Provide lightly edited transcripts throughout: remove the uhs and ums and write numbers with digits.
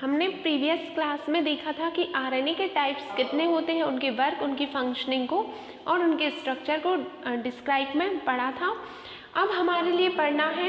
हमने previous class में देखा था कि आरएनए के टाइप्स कितने होते हैं, उनके वर्क, उनकी फंक्शनिंग को और उनके स्ट्रक्चर को डिस्क्राइब में पढ़ा था। अब हमारे लिए पढ़ना है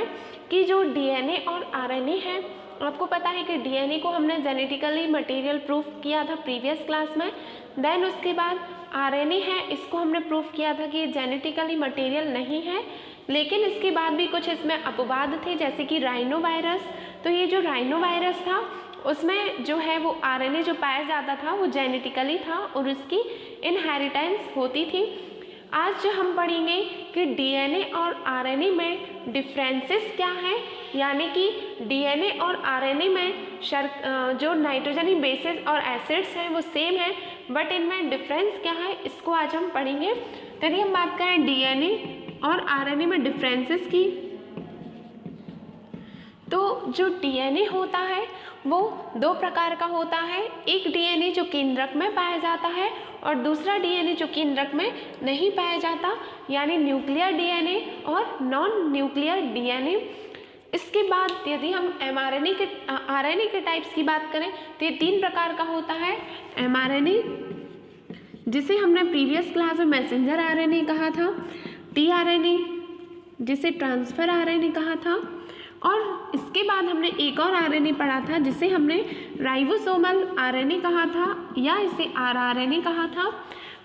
कि जो डीएनए और आरएनए है, आपको पता है कि डीएनए को हमने जेनेटिकली मटेरियल प्रूफ किया था प्रीवियस क्लास में। देन उसके बाद आरएनए है, इसको हमने प्रूफ किया था कि ये जेनेटिकली मटेरियल नहीं है, लेकिन इसके बाद भी कुछ इसमें अपवाद थे, जैसे कि राइनो वायरस। तो ये जो राइनो वायरस था उसमें जो है वो आरएनए जो पाया जाता था वो जेनेटिकली था और उसकी इनहेरिटेंस होती थी। आज जो हम पढ़ेंगे कि डीएनए और आरएनए में डिफरेंसेस क्या हैं, यानी कि डीएनए और आरएनए में जो नाइट्रोजनी बेसेस और एसिड्स हैं वो सेम है, बट इनमें डिफरेंस क्या है, इसको आज हम पढ़ेंगे। तो यदि हम बात करें डीएनए और आरएनए में डिफरेंसेस की, तो जो डीएनए होता है वो दो प्रकार का होता है। एक डीएनए जो केंद्रक में पाया जाता है और दूसरा डीएनए जो केंद्रक में नहीं पाया जाता, यानी न्यूक्लियर डीएनए और नॉन न्यूक्लियर डीएनए। इसके बाद यदि हम आरएनए के टाइप्स की बात करें तो ये 3 प्रकार का होता है। एमआरएनए, जिसे हमने प्रीवियस क्लास में मैसेंजर आरएनए कहा था, टीआरएनए जिसे ट्रांसफर आरएनए कहा था, और इसके बाद हमने एक और आरएनए पढ़ा था जिसे हमने राइबोसोमल आरएनए कहा था या इसे आरआरएनए कहा था।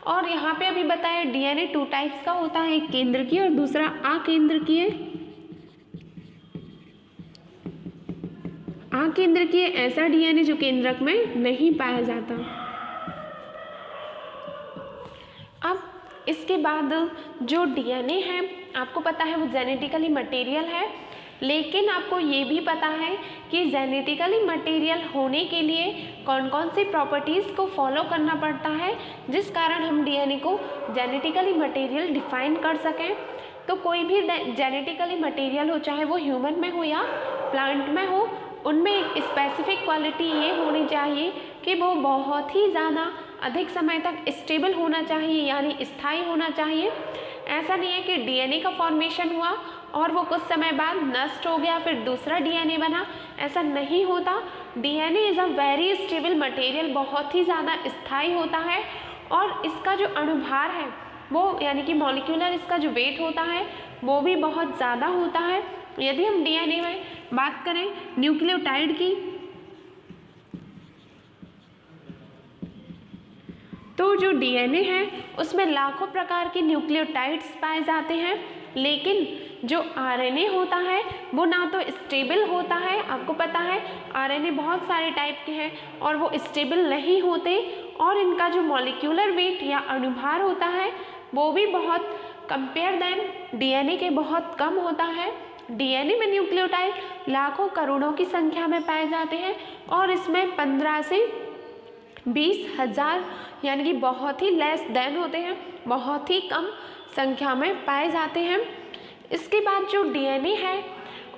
और यहाँ पे अभी बताया डीएनए 2 टाइप्स का होता है, एक केंद्रकीय और दूसरा अकेंद्रकीय। अकेंद्रकीय ऐसा डीएनए जो केंद्रक में नहीं पाया जाता। अब इसके बाद जो डीएनए है, आपको पता है वो जेनेटिकली मटेरियल है, लेकिन आपको ये भी पता है कि जेनेटिकली मटेरियल होने के लिए कौन कौन सी प्रॉपर्टीज़ को फॉलो करना पड़ता है, जिस कारण हम डीएनए को जेनेटिकली मटेरियल डिफाइन कर सकें। तो कोई भी जेनेटिकली मटेरियल हो, चाहे वो ह्यूमन में हो या प्लांट में हो, उनमें एक स्पेसिफिक क्वालिटी ये होनी चाहिए कि वो बहुत ही ज़्यादा अधिक समय तक स्टेबल होना चाहिए, यानी स्थायी होना चाहिए। ऐसा नहीं है कि डीएनए का फॉर्मेशन हुआ और वो कुछ समय बाद नष्ट हो गया फिर दूसरा डीएनए बना, ऐसा नहीं होता। DNA is a very stable material, बहुत ही ज़्यादा स्थायी होता है और इसका जो अणुभार है वो, यानी कि मॉलिक्यूलर इसका जो वेट होता है वो भी बहुत ज़्यादा होता है। यदि हम डीएनए में बात करें न्यूक्लियोटाइड की, तो जो डीएनए है उसमें लाखों प्रकार के न्यूक्लियोटाइड्स पाए जाते हैं, लेकिन जो आरएनए होता है वो ना तो स्टेबल होता है, आपको पता है आरएनए बहुत सारे टाइप के हैं और वो स्टेबल नहीं होते, और इनका जो मॉलिक्यूलर वेट या अणुभार होता है वो भी बहुत कंपेयर देन डीएनए के बहुत कम होता है। डीएनए में न्यूक्लियोटाइड लाखों करोड़ों की संख्या में पाए जाते हैं और इसमें 15 से 20,000 यानी कि बहुत ही लेस देन होते हैं, बहुत ही कम संख्या में पाए जाते हैं। इसके बाद जो डीएनए है,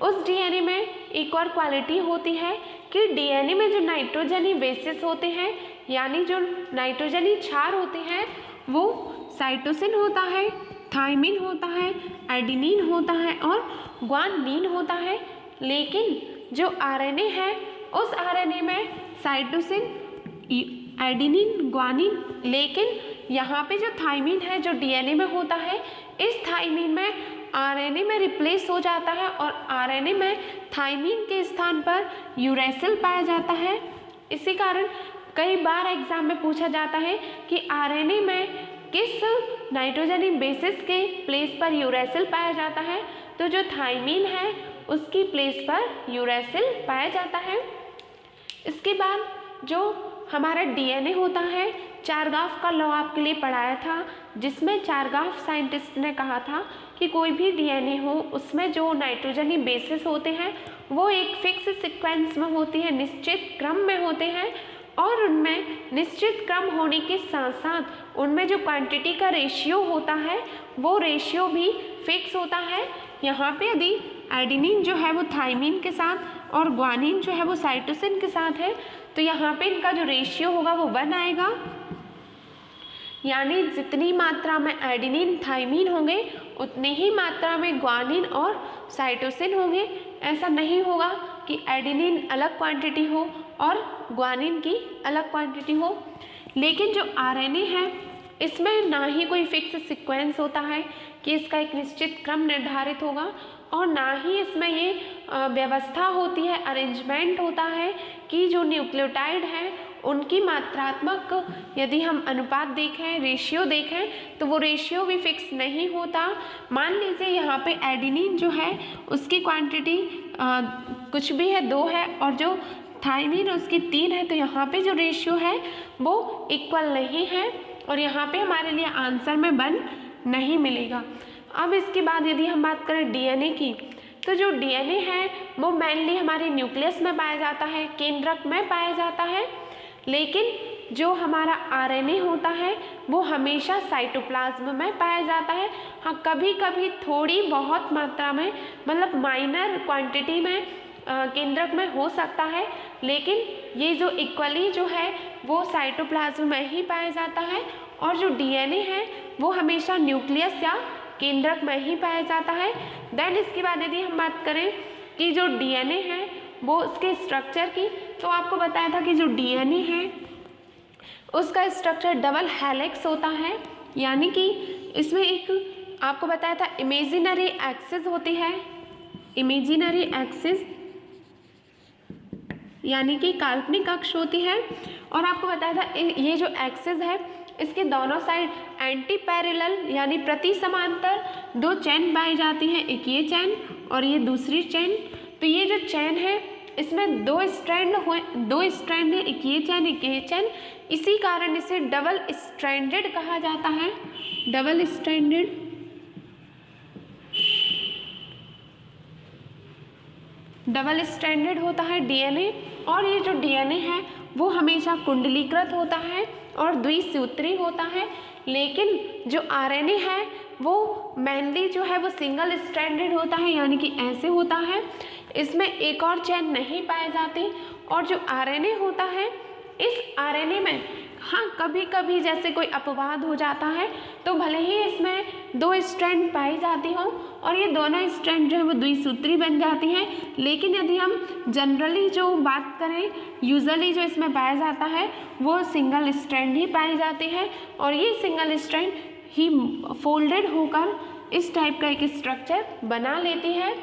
उस डीएनए में एक और क्वालिटी होती है कि डीएनए में जो नाइट्रोजनी बेसिस होते हैं, यानी जो नाइट्रोजनी क्षार होते हैं, वो साइटोसिन होता है, थायमिन होता है, एडेनिन होता है और ग्वानिन होता है। लेकिन जो आरएनए है, उस आरएनए में साइटोसिन, एडेनिन, ग्वानिन, लेकिन यहाँ पे जो थायमिन है जो डीएनए में होता है, इस थायमिन में आरएनए में रिप्लेस हो जाता है और आरएनए में थायमिन के स्थान पर यूरेसिल पाया जाता है। इसी कारण कई बार एग्जाम में पूछा जाता है कि आरएनए में किस नाइट्रोजनी बेसिस के प्लेस पर यूरेसिल पाया जाता है, तो जो थायमिन है उसकी प्लेस पर यूरेसिल पाया जाता है। इसके बाद जो हमारा डीएनए होता है, चारगाफ का लॉ आपके लिए पढ़ाया था, जिसमें चारगाफ साइंटिस्ट ने कहा था कि कोई भी डीएनए हो उसमें जो नाइट्रोजनी बेसिस होते हैं वो एक फिक्स सीक्वेंस में होती है, निश्चित क्रम में होते हैं, और उनमें निश्चित क्रम होने के साथ साथ उनमें जो क्वांटिटी का रेशियो होता है वो रेशियो भी फिक्स होता है। यहाँ पे यदि एडेनिन जो है वो थायमिन के साथ और ग्वानिन जो है वो साइटोसिन के साथ है, तो यहाँ पे इनका जो रेशियो होगा वो 1 आएगा, यानी जितनी मात्रा में एडेनिन थायमिन होंगे उतनी ही मात्रा में ग्वानिन और साइटोसिन होंगे। ऐसा नहीं होगा कि एडेनिन अलग क्वांटिटी हो और ग्वानिन की अलग क्वांटिटी हो। लेकिन जो आरएनए है इसमें ना ही कोई फिक्स सीक्वेंस होता है कि इसका एक निश्चित क्रम निर्धारित होगा, और ना ही इसमें ये व्यवस्था होती है, अरेंजमेंट होता है कि जो न्यूक्लियोटाइड हैं उनकी मात्रात्मक यदि हम अनुपात देखें, रेशियो देखें, तो वो रेशियो भी फिक्स नहीं होता। मान लीजिए यहाँ पे एडेनिन जो है उसकी क्वांटिटी कुछ भी है 2 है, और जो थायमिन उसकी 3 है, तो यहाँ पे जो रेशियो है वो इक्वल नहीं है, और यहाँ पे हमारे लिए आंसर में 1 नहीं मिलेगा। अब इसके बाद यदि हम बात करें डीएनए की, तो जो डीएनए है वो मेनली हमारे न्यूक्लियस में पाया जाता है, केंद्रक में पाया जाता है। लेकिन जो हमारा आरएनए होता है वो हमेशा साइटोप्लाज्म में पाया जाता है। हाँ, कभी कभी थोड़ी बहुत मात्रा में, मतलब माइनर क्वांटिटी में केंद्रक में हो सकता है, लेकिन ये जो इक्वली जो है वो साइटोप्लाज्म में ही पाया जाता है। और जो डीएनए है वो हमेशा न्यूक्लियस या केंद्रक में ही पाया जाता है। देन इसके बाद यदि हम बात करें कि जो डीएनए है वो उसके स्ट्रक्चर की, तो आपको बताया था कि जो डीएनए है उसका स्ट्रक्चर डबल हेलिक्स होता है, यानी कि इसमें एक आपको बताया था इमेजिनरी एक्सिस होती है, इमेजिनरी एक्सिस यानी कि काल्पनिक अक्ष होती है। और आपको बताया था ये जो एक्सिस है इसके दोनों साइड एंटी पैरेलल यानी प्रति समांतर 2 चेन पाई जाती हैं, एक ये चेन और ये दूसरी चेन। तो ये जो चेन है इसमें 2 स्ट्रैंड है, एक ये चेन एक ये चेन, इसी कारण इसे डबल स्ट्रैंडेड कहा जाता है, डबल स्ट्रैंडेड होता है डीएनए। और ये जो डीएनए है वो हमेशा कुंडलीकृत होता है और द्विसूत्री होता है। लेकिन जो आरएनए है वो मेनली जो है वो सिंगल स्ट्रैंडेड होता है, यानी कि ऐसे होता है, इसमें एक और चेन नहीं पाई जाती। और जो आरएनए होता है इस आरएनए में हाँ कभी कभी जैसे कोई अपवाद हो जाता है तो भले ही इसमें 2 स्ट्रैंड पाई जाती हो और ये दोनों स्ट्रैंड जो है वो द्विसूत्री बन जाती हैं, लेकिन यदि हम जनरली जो बात करें यूजुअली जो इसमें पाया जाता है वो सिंगल स्ट्रैंड ही पाई जाती है। और ये सिंगल स्ट्रैंड ही फोल्डेड होकर इस टाइप का एक स्ट्रक्चर बना लेती है।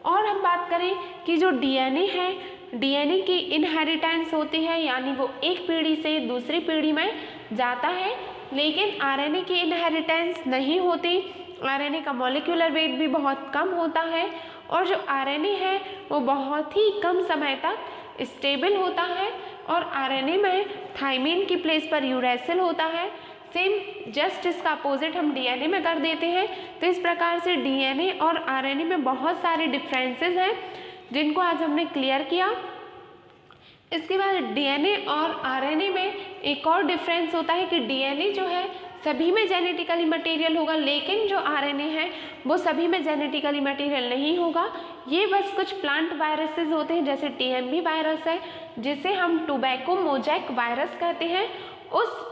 और हम बात करें कि जो डीएनए है, डीएनए की इनहेरिटेंस होती है, यानी वो एक पीढ़ी से दूसरी पीढ़ी में जाता है, लेकिन आरएनए की इनहेरिटेंस नहीं होती। आरएनए का मॉलिक्यूलर वेट भी बहुत कम होता है और जो आरएनए है वो बहुत ही कम समय तक स्टेबल होता है। और आरएनए में थायमिन की प्लेस पर यूरेसिल होता है। सेम जस्ट इसका अपोजिट हम डीएनए में कर देते हैं। तो इस प्रकार से डीएनए और आरएनए में बहुत सारे डिफरेंसेस हैं जिनको आज हमने क्लियर किया। इसके बाद डीएनए और आरएनए में एक और डिफरेंस होता है कि डीएनए जो है सभी में जेनेटिकली मटेरियल होगा, लेकिन जो आरएनए है वो सभी में जेनेटिकली मटेरियल नहीं होगा। ये बस कुछ प्लांट वायरसेस होते हैं, जैसे टीएमवी वायरस है जिसे हम टोबैको मोजैक वायरस कहते हैं, उस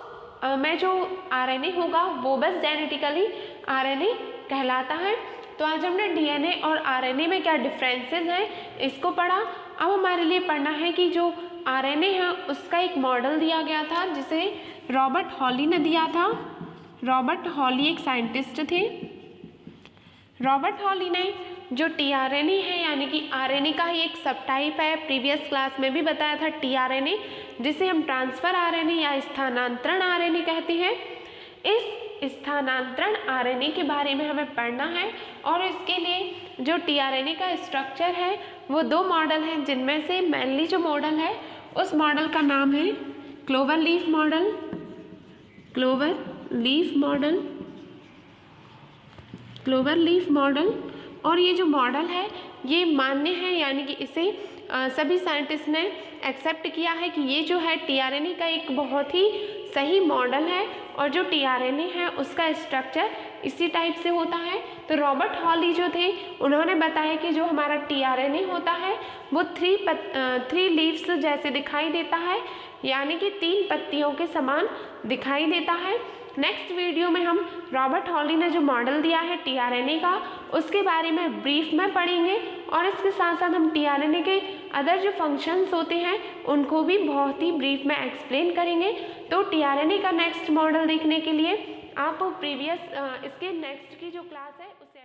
में जो आरएनए होगा वो बस जेनेटिकली आरएनए कहलाता है। तो आज हमने डीएनए और आरएनए में क्या डिफरेंसेस हैं इसको पढ़ा। अब हमारे लिए पढ़ना है कि जो आरएनए है उसका एक मॉडल दिया गया था जिसे रॉबर्ट हॉली ने दिया था। रॉबर्ट हॉली एक साइंटिस्ट थे। रॉबर्ट हॉली ने जो टीआरएनए है यानी कि आरएनए का ही एक सब टाइप है, प्रीवियस क्लास में भी बताया था टीआरएनए, जिसे हम ट्रांसफर आरएनए या स्थानांतरण आरएनए कहते हैं। इस स्थानांतरण आरएनए के बारे में हमें पढ़ना है और इसके लिए जो टीआरएनए का स्ट्रक्चर है वो 2 मॉडल हैं, जिनमें से मेनली जो मॉडल है उस मॉडल का नाम है clover leaf model. Clover leaf model. और ये जो मॉडल है ये मान्य है, यानी कि इसे सभी साइंटिस्ट ने एक्सेप्ट किया है कि ये जो है टीआरएनए का एक बहुत ही सही मॉडल है और जो टीआरएनए है उसका स्ट्रक्चर इसी टाइप से होता है। तो रॉबर्ट हॉली जो थे उन्होंने बताया कि जो हमारा टीआरएनए होता है वो 3 लीव्स जैसे दिखाई देता है, यानी कि 3 पत्तियों के समान दिखाई देता है। नेक्स्ट वीडियो में हम रॉबर्ट हॉली ने जो मॉडल दिया है टीआरएनए का उसके बारे में ब्रीफ में पढ़ेंगे और इसके साथ साथ हम टीआरएनए के अदर जो फंक्शंस होते हैं उनको भी बहुत ही ब्रीफ में एक्सप्लेन करेंगे। तो टीआरएनए का नेक्स्ट मॉडल देखने के लिए आप प्रीवियस इसके नेक्स्ट की जो क्लास है उसे